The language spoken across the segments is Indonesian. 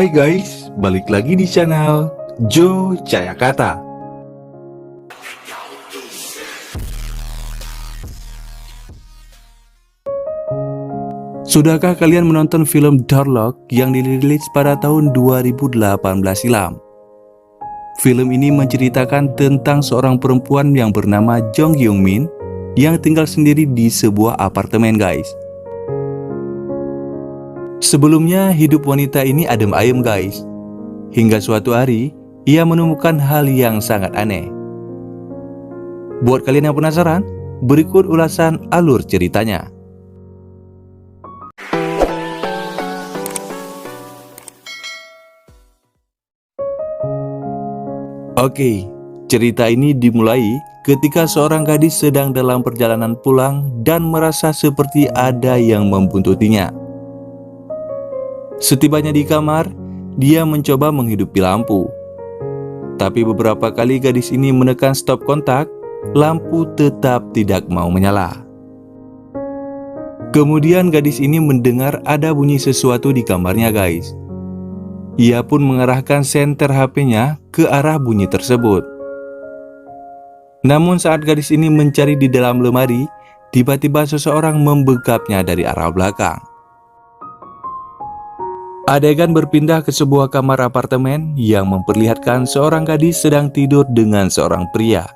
Hai guys, balik lagi di channel Jo Cayakata. Sudahkah kalian menonton film Darlock yang dirilis pada tahun 2018 silam? Film ini menceritakan tentang seorang perempuan yang bernama Jong Hyung Min yang tinggal sendiri di sebuah apartemen guys. Sebelumnya hidup wanita ini adem ayem guys. Hingga suatu hari, ia menemukan hal yang sangat aneh. Buat kalian yang penasaran, berikut ulasan alur ceritanya. Oke, cerita ini dimulai ketika seorang gadis sedang dalam perjalanan pulang dan merasa seperti ada yang membuntutinya. Setibanya di kamar, dia mencoba menghidupi lampu. Tapi beberapa kali gadis ini menekan stop kontak, lampu tetap tidak mau menyala. Kemudian gadis ini mendengar ada bunyi sesuatu di kamarnya guys. Ia pun mengarahkan senter HP-nya ke arah bunyi tersebut. Namun saat gadis ini mencari di dalam lemari, tiba-tiba seseorang membekapnya dari arah belakang. Adegan berpindah ke sebuah kamar apartemen yang memperlihatkan seorang gadis sedang tidur dengan seorang pria.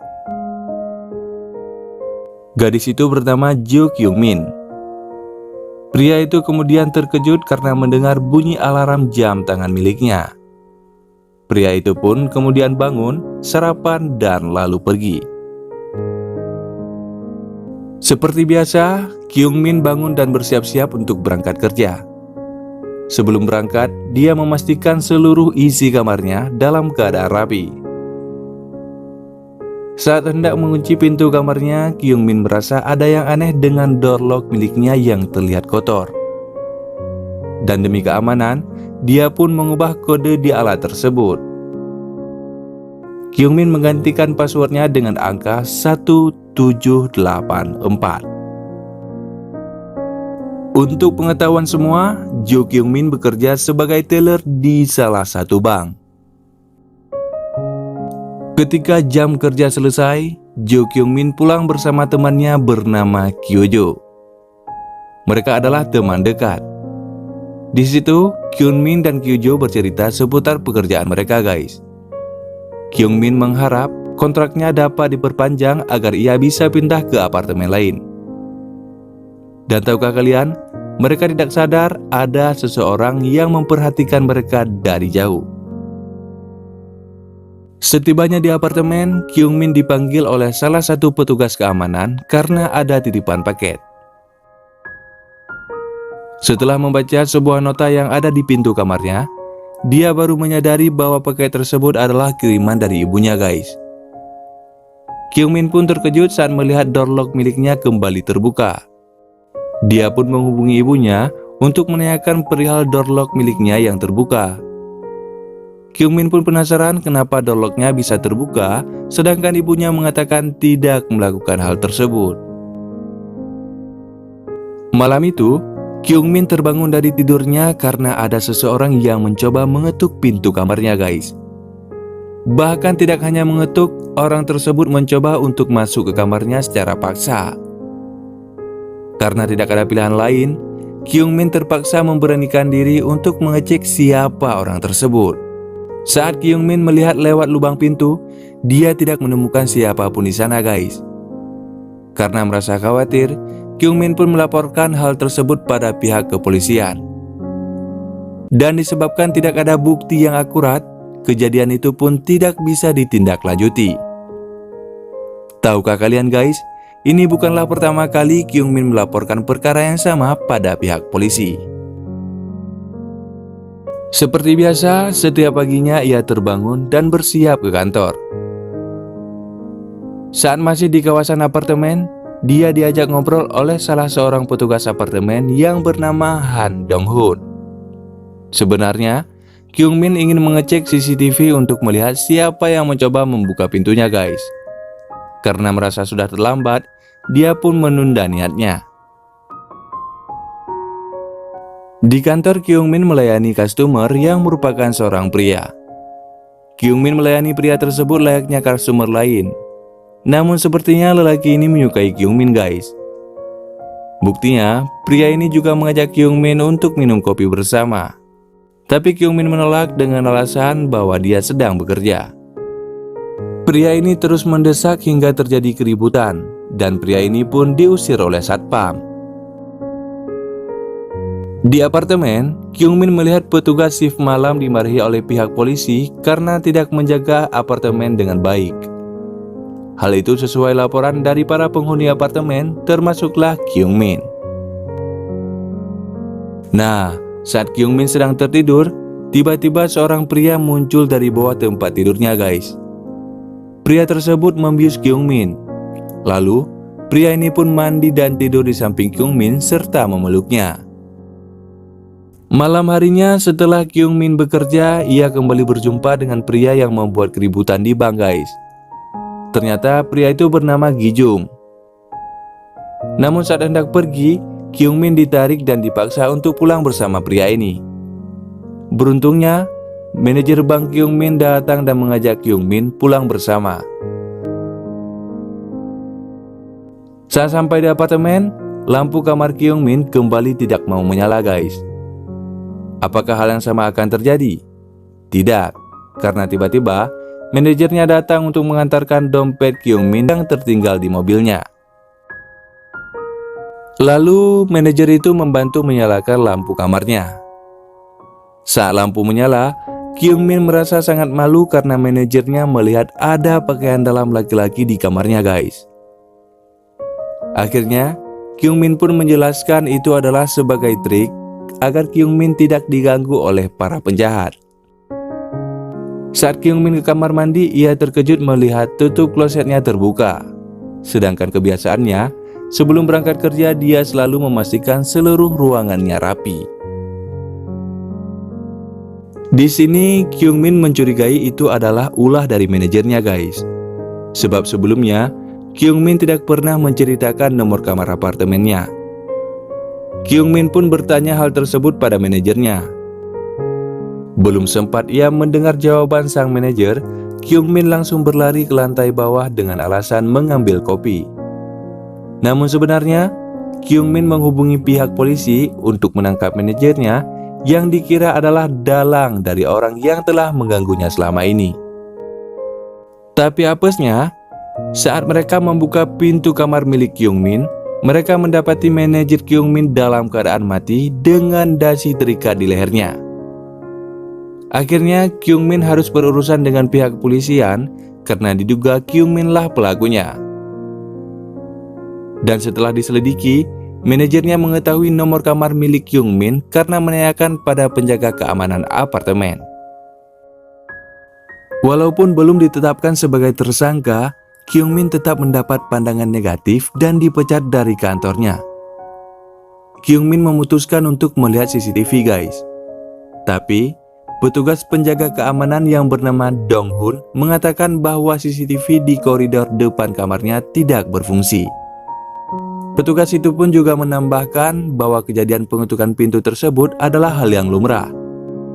Gadis itu bernama Jo Kyung Min. Pria itu kemudian terkejut karena mendengar bunyi alarm jam tangan miliknya. Pria itu pun kemudian bangun, sarapan, dan lalu pergi. Seperti biasa, Kyung Min bangun dan bersiap-siap untuk berangkat kerja. Sebelum berangkat, dia memastikan seluruh isi kamarnya dalam keadaan rapi. Saat hendak mengunci pintu kamarnya, Kyung Min merasa ada yang aneh dengan door lock miliknya yang terlihat kotor. Dan demi keamanan, dia pun mengubah kode di alat tersebut. Kyung Min menggantikan passwordnya dengan angka 1784. Untuk pengetahuan semua, Jo Kyung Min bekerja sebagai teller di salah satu bank. Ketika jam kerja selesai, Jo Kyung Min pulang bersama temannya bernama Kyojo. Mereka adalah teman dekat. Di situ, Kyung Min dan Kyojo bercerita seputar pekerjaan mereka guys. Kyung Min mengharap kontraknya dapat diperpanjang agar ia bisa pindah ke apartemen lain. Dan tahukah kalian, mereka tidak sadar ada seseorang yang memperhatikan mereka dari jauh. Setibanya di apartemen, Kyung Min dipanggil oleh salah satu petugas keamanan karena ada titipan paket. Setelah membaca sebuah nota yang ada di pintu kamarnya, dia baru menyadari bahwa paket tersebut adalah kiriman dari ibunya guys. Kyung Min pun terkejut saat melihat door lock miliknya kembali terbuka. Dia pun menghubungi ibunya untuk menanyakan perihal door lock miliknya yang terbuka. Kyung Min pun penasaran kenapa door lock-nya bisa terbuka, sedangkan ibunya mengatakan tidak melakukan hal tersebut. Malam itu, Kyung Min terbangun dari tidurnya karena ada seseorang yang mencoba mengetuk pintu kamarnya guys. Bahkan tidak hanya mengetuk, orang tersebut mencoba untuk masuk ke kamarnya secara paksa. Karena tidak ada pilihan lain, Kyung Min terpaksa memberanikan diri untuk mengecek siapa orang tersebut. Saat Kyung Min melihat lewat lubang pintu, dia tidak menemukan siapapun di sana guys. Karena merasa khawatir, Kyung Min pun melaporkan hal tersebut pada pihak kepolisian. Dan disebabkan tidak ada bukti yang akurat, kejadian itu pun tidak bisa ditindaklanjuti. Tahukah kalian guys, ini bukanlah pertama kali Kyung Min melaporkan perkara yang sama pada pihak polisi. Seperti biasa, setiap paginya ia terbangun dan bersiap ke kantor. Saat masih di kawasan apartemen, dia diajak ngobrol oleh salah seorang petugas apartemen yang bernama Han Dong Hoon. Sebenarnya, Kyung Min ingin mengecek CCTV untuk melihat siapa yang mencoba membuka pintunya guys. Karena merasa sudah terlambat, dia pun menunda niatnya. Di kantor, Kyung Min melayani customer yang merupakan seorang pria. Kyung Min melayani pria tersebut layaknya customer lain. Namun sepertinya lelaki ini menyukai Kyung Min, guys. Buktinya, pria ini juga mengajak Kyung Min untuk minum kopi bersama. Tapi Kyung Min menolak dengan alasan bahwa dia sedang bekerja. Pria ini terus mendesak hingga terjadi keributan, dan pria ini pun diusir oleh satpam. Di apartemen, Kyung Min melihat petugas shift malam dimarahi oleh pihak polisi karena tidak menjaga apartemen dengan baik. Hal itu sesuai laporan dari para penghuni apartemen, termasuklah Kyung Min. Nah, saat Kyung Min sedang tertidur, tiba-tiba seorang pria muncul dari bawah tempat tidurnya, guys. Pria tersebut membius Kyung Min. Lalu, pria ini pun mandi dan tidur di samping Kyung Min serta memeluknya. Malam harinya setelah Kyung Min bekerja, ia kembali berjumpa dengan pria yang membuat keributan di bank, guys. Ternyata pria itu bernama Gi Jung. Namun saat hendak pergi, Kyung Min ditarik dan dipaksa untuk pulang bersama pria ini. Beruntungnya, manajer bank Kyung Min datang dan mengajak Kyung Min pulang bersama. Saat sampai di apartemen, lampu kamar Kyung Min kembali tidak mau menyala, guys. Apakah hal yang sama akan terjadi? Tidak, karena tiba-tiba manajernya datang untuk mengantarkan dompet Kyung Min yang tertinggal di mobilnya. Lalu manajer itu membantu menyalakan lampu kamarnya. Saat lampu menyala, Kyung Min merasa sangat malu karena manajernya melihat ada pakaian dalam laki-laki di kamarnya, guys. Akhirnya, Kyung Min pun menjelaskan itu adalah sebagai trik agar Kyung Min tidak diganggu oleh para penjahat. Saat Kyung Min ke kamar mandi, ia terkejut melihat tutup klosetnya terbuka. Sedangkan kebiasaannya, sebelum berangkat kerja dia selalu memastikan seluruh ruangannya rapi. Di sini Kyung Min mencurigai itu adalah ulah dari manajernya, guys. Sebab sebelumnya Kyung Min tidak pernah menceritakan nomor kamar apartemennya. Kyung Min pun bertanya hal tersebut pada manajernya. Belum sempat ia mendengar jawaban sang manajer, Kyung Min langsung berlari ke lantai bawah dengan alasan mengambil kopi. Namun sebenarnya, Kyung Min menghubungi pihak polisi untuk menangkap manajernya yang dikira adalah dalang dari orang yang telah mengganggunya selama ini. Tapi apesnya, saat mereka membuka pintu kamar milik Kyung Min, mereka mendapati manajer Kyung Min dalam keadaan mati dengan dasi terikat di lehernya. Akhirnya Kyung Min harus berurusan dengan pihak kepolisian karena diduga Kyung Min lah pelakunya. Dan setelah diselidiki, manajernya mengetahui nomor kamar milik Kyung Min karena menanyakan pada penjaga keamanan apartemen. Walaupun belum ditetapkan sebagai tersangka, Kyung Min tetap mendapat pandangan negatif dan dipecat dari kantornya. Kyung Min memutuskan untuk melihat CCTV, guys. Tapi, petugas penjaga keamanan yang bernama Dong Hun mengatakan bahwa CCTV di koridor depan kamarnya tidak berfungsi. Petugas itu pun juga menambahkan bahwa kejadian pengetukan pintu tersebut adalah hal yang lumrah.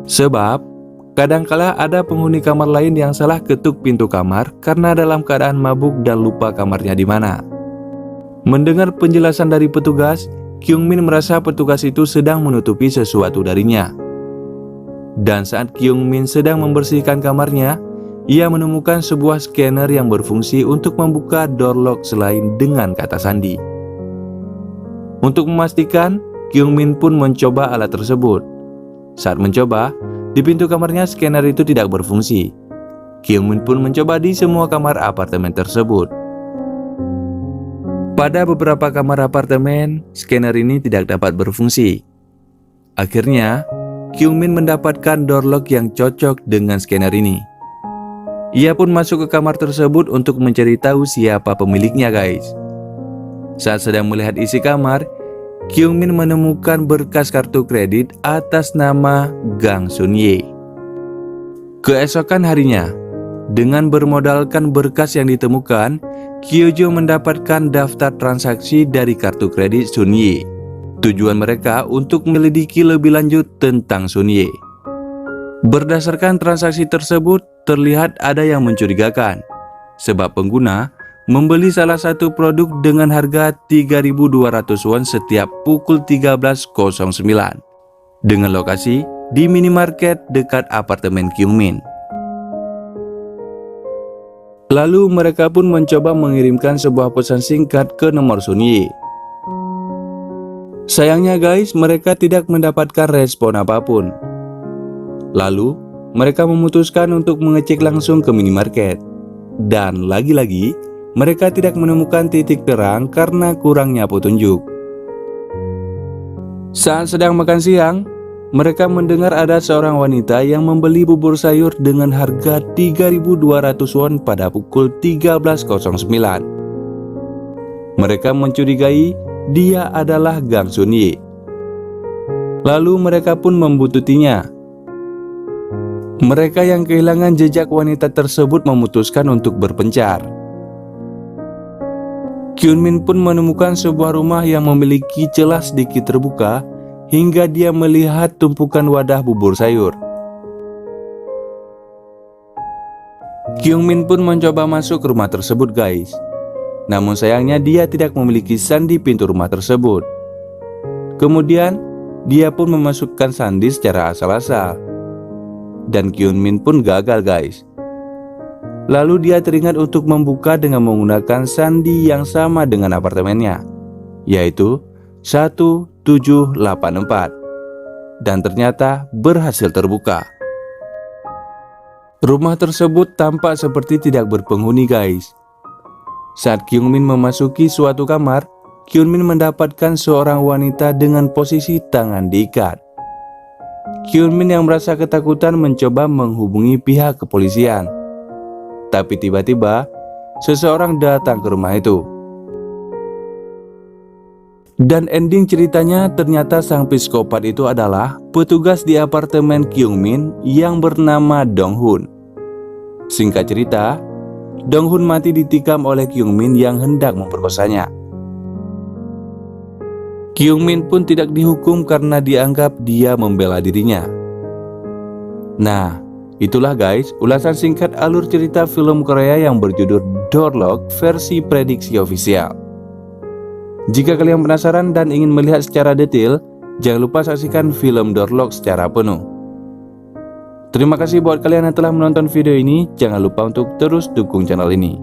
Sebab, kadangkala ada penghuni kamar lain yang salah ketuk pintu kamar karena dalam keadaan mabuk dan lupa kamarnya di mana. Mendengar penjelasan dari petugas, Kyung Min merasa petugas itu sedang menutupi sesuatu darinya. Dan saat Kyung Min sedang membersihkan kamarnya, ia menemukan sebuah scanner yang berfungsi untuk membuka door lock selain dengan kata sandi. Untuk memastikan, Kyung Min pun mencoba alat tersebut. Saat mencoba, di pintu kamarnya scanner itu tidak berfungsi. Kyung Min pun mencoba di semua kamar apartemen tersebut. Pada beberapa kamar apartemen, scanner ini tidak dapat berfungsi. Akhirnya, Kyung Min mendapatkan door lock yang cocok dengan scanner ini. Ia pun masuk ke kamar tersebut untuk mencari tahu siapa pemiliknya, guys. Saat sedang melihat isi kamar, Kyung Min menemukan berkas kartu kredit atas nama Gang Sun Ye. Keesokan harinya, dengan bermodalkan berkas yang ditemukan, Kyojo mendapatkan daftar transaksi dari kartu kredit Sun Ye. Tujuan mereka untuk menyelidiki lebih lanjut tentang Sun Ye. Berdasarkan transaksi tersebut, terlihat ada yang mencurigakan, sebab pengguna membeli salah satu produk dengan harga 3.200 won setiap pukul 13.09 dengan lokasi di minimarket dekat apartemen Kyungmin. Lalu mereka pun mencoba mengirimkan sebuah pesan singkat ke nomor Sun Ye. Sayangnya guys, mereka tidak mendapatkan respon apapun. Lalu, mereka memutuskan untuk mengecek langsung ke minimarket. Dan lagi-lagi, mereka tidak menemukan titik terang karena kurangnya petunjuk. Saat sedang makan siang, mereka mendengar ada seorang wanita yang membeli bubur sayur dengan harga 3.200 won pada pukul 13.09. Mereka mencurigai dia adalah Gang Sun Ye. Lalu mereka pun membuntuti-nya. Mereka yang kehilangan jejak wanita tersebut memutuskan untuk berpencar. Kyunmin pun menemukan sebuah rumah yang memiliki celah sedikit terbuka hingga dia melihat tumpukan wadah bubur sayur. Kyungmin pun mencoba masuk ke rumah tersebut guys. Namun sayangnya dia tidak memiliki sandi pintu rumah tersebut. Kemudian dia pun memasukkan sandi secara asal-asal. Dan Kyunmin pun gagal guys. Lalu dia teringat untuk membuka dengan menggunakan sandi yang sama dengan apartemennya, yaitu 1784. Dan ternyata berhasil terbuka. Rumah tersebut tampak seperti tidak berpenghuni guys. Saat Kyungmin memasuki suatu kamar, Kyunmin mendapatkan seorang wanita dengan posisi tangan diikat. Kyunmin yang merasa ketakutan mencoba menghubungi pihak kepolisian. Tapi tiba-tiba, seseorang datang ke rumah itu. Dan ending ceritanya ternyata sang psikopat itu adalah petugas di apartemen Kyungmin yang bernama Dong-hun. Singkat cerita, Dong-hun mati ditikam oleh Kyungmin yang hendak memperkosanya. Kyungmin pun tidak dihukum karena dianggap dia membela dirinya. Nah, itulah guys ulasan singkat alur cerita film Korea yang berjudul Door Lock versi prediksi ofisial. Jika kalian penasaran dan ingin melihat secara detail, jangan lupa saksikan film Door Lock secara penuh. Terima kasih buat kalian yang telah menonton video ini. Jangan lupa untuk terus dukung channel ini.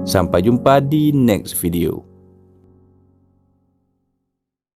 Sampai jumpa di next video.